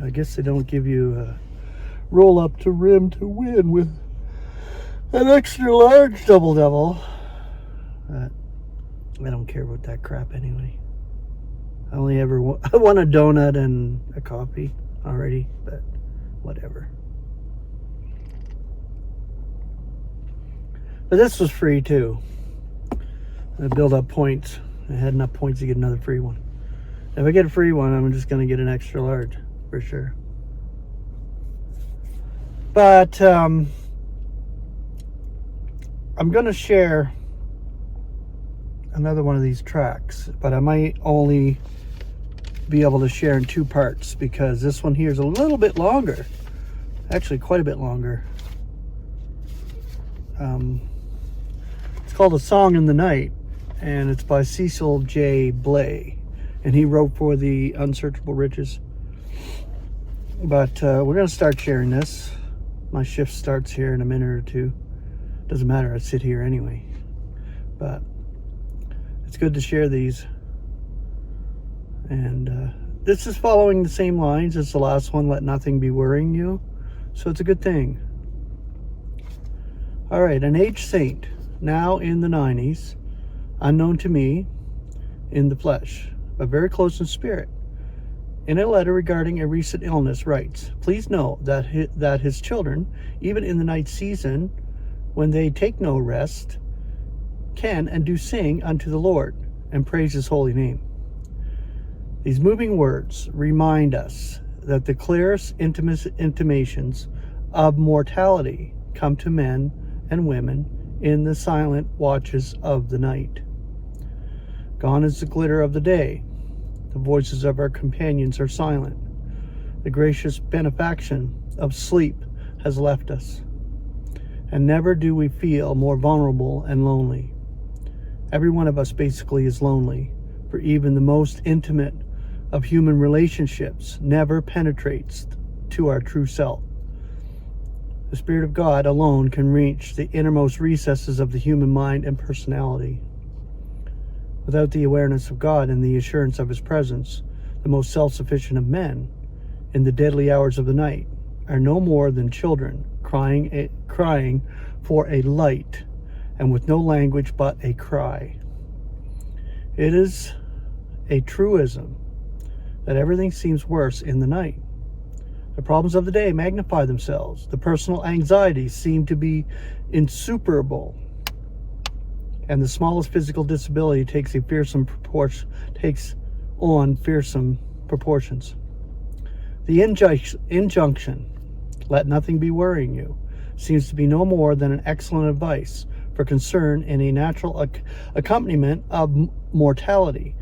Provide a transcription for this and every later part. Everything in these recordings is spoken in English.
I guess they don't give you a roll up to rim to win with an extra large double double. I don't care about that crap anyway. I only ever I want a donut and a coffee already, but whatever. But this was free too. I build up points. I had enough points to get another free one. If I get a free one, I'm just going to get an extra large for sure. But I'm going to share another one of these tracks, but I might only be able to share in two parts because this one here is a little bit longer. Actually, quite a bit longer. It's called A Song in the Night, and it's by Cecil J. Blay, and he wrote for the Unsearchable Riches. But we're going to start sharing this. My shift starts here in a minute or two. Doesn't matter, I sit here anyway. But it's good to share these. And this is following the same lines as the last one, Let Nothing Be Worrying You. So it's a good thing. All right, an aged saint, now in the 90s, unknown to me in the flesh, but very close in spirit. In a letter regarding a recent illness, writes, please know that his children, even in the night season, when they take no rest, can and do sing unto the Lord and praise his holy name. These moving words remind us that the clearest intimations of mortality come to men and women in the silent watches of the night. Gone is the glitter of the day. The voices of our companions are silent. The gracious benefaction of sleep has left us. And never do we feel more vulnerable and lonely. Every one of us basically is lonely, for even the most intimate of human relationships never penetrates to our true self. The Spirit of God alone can reach the innermost recesses of the human mind and personality. Without the awareness of God and the assurance of his presence, the most self-sufficient of men, in the deadly hours of the night, are no more than children crying for a light, and with no language but a cry. It is a truism that everything seems worse in the night. The problems of the day magnify themselves. The personal anxieties seem to be insuperable. And the smallest physical disability takes on fearsome proportions. The injunction, let nothing be worrying you, seems to be no more than an excellent advice for concern in a natural accompaniment of mortality.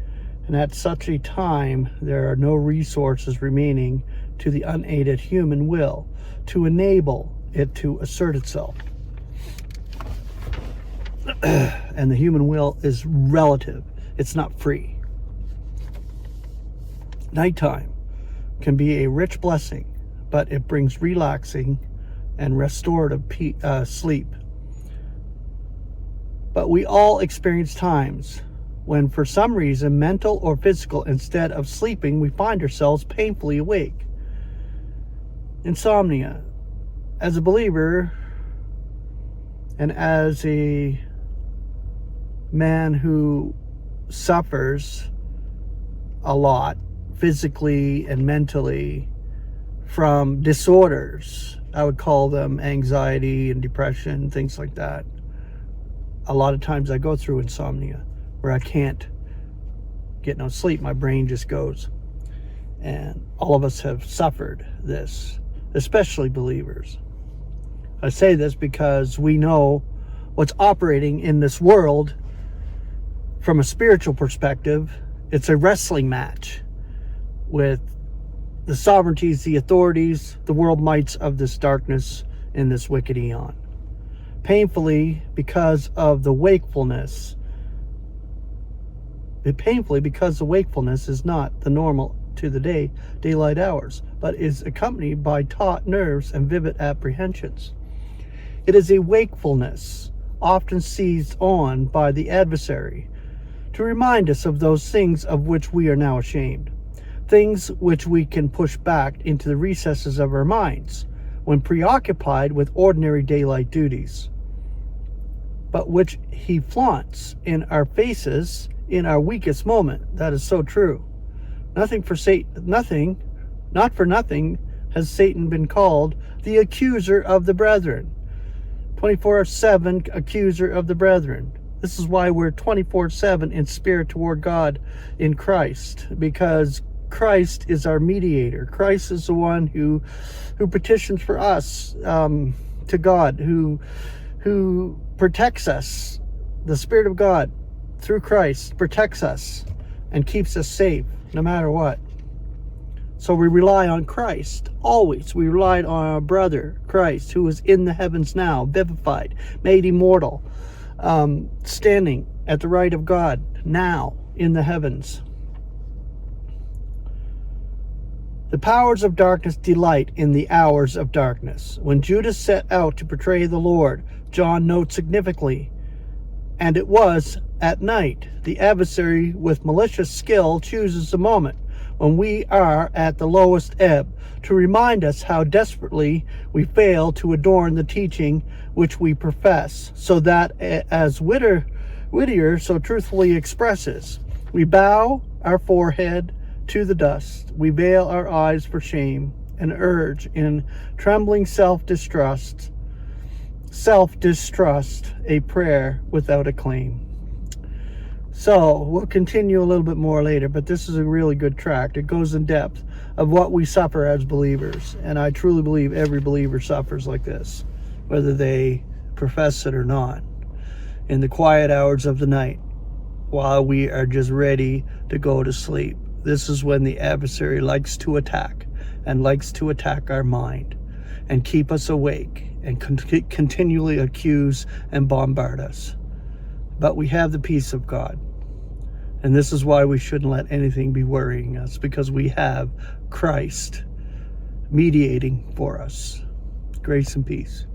And at such a time, there are no resources remaining to the unaided human will to enable it to assert itself. And the human will is relative. It's not free. Nighttime can be a rich blessing, but it brings relaxing and restorative sleep. But we all experience times when, for some reason, mental or physical, instead of sleeping, we find ourselves painfully awake. Insomnia. As a believer and as a man who suffers a lot physically and mentally from disorders, I would call them anxiety and depression, things like that. A lot of times I go through insomnia where I can't get no sleep. My brain just goes. And all of us have suffered this, especially believers. I say this because we know what's operating in this world from a spiritual perspective. It's a wrestling match with the sovereignties, the authorities, the world mights of this darkness in this wicked eon. Painfully because the wakefulness is not the normal to the daylight hours, but is accompanied by taut nerves and vivid apprehensions. It is a wakefulness often seized on by the adversary to remind us of those things of which we are now ashamed. things which we can push back into the recesses of our minds when preoccupied with ordinary daylight duties, but which he flaunts in our faces in our weakest moment. That is so true. Not for nothing has Satan been called the accuser of the brethren. 24/7 accuser of the brethren. This is why we're 24/7 in spirit toward God in Christ, because Christ is our mediator. Christ is the one who petitions for us to God, who protects us. The Spirit of God through Christ protects us and keeps us safe no matter what. So we rely on Christ always. We relied on our brother Christ, who is in the heavens now, vivified, made immortal, standing at the right of God now in the heavens. The powers of darkness delight in the hours of darkness. When Judas set out to betray the Lord, John notes significantly, and it was at night. The adversary with malicious skill chooses a moment when we are at the lowest ebb to remind us how desperately we fail to adorn the teaching which we profess, so that, as Whittier so truthfully expresses, we bow our forehead to the dust, we veil our eyes for shame, and urge in trembling self-distrust a prayer without a claim. So we'll continue a little bit more later, but this is a really good tract. It goes in depth of what we suffer as believers, and I truly believe every believer suffers like this, whether they profess it or not, in the quiet hours of the night while we are just ready to go to sleep. This is when the adversary likes to attack our mind and keep us awake and continually accuse and bombard us. But we have the peace of God. And this is why we shouldn't let anything be worrying us, because we have Christ mediating for us. Grace and peace.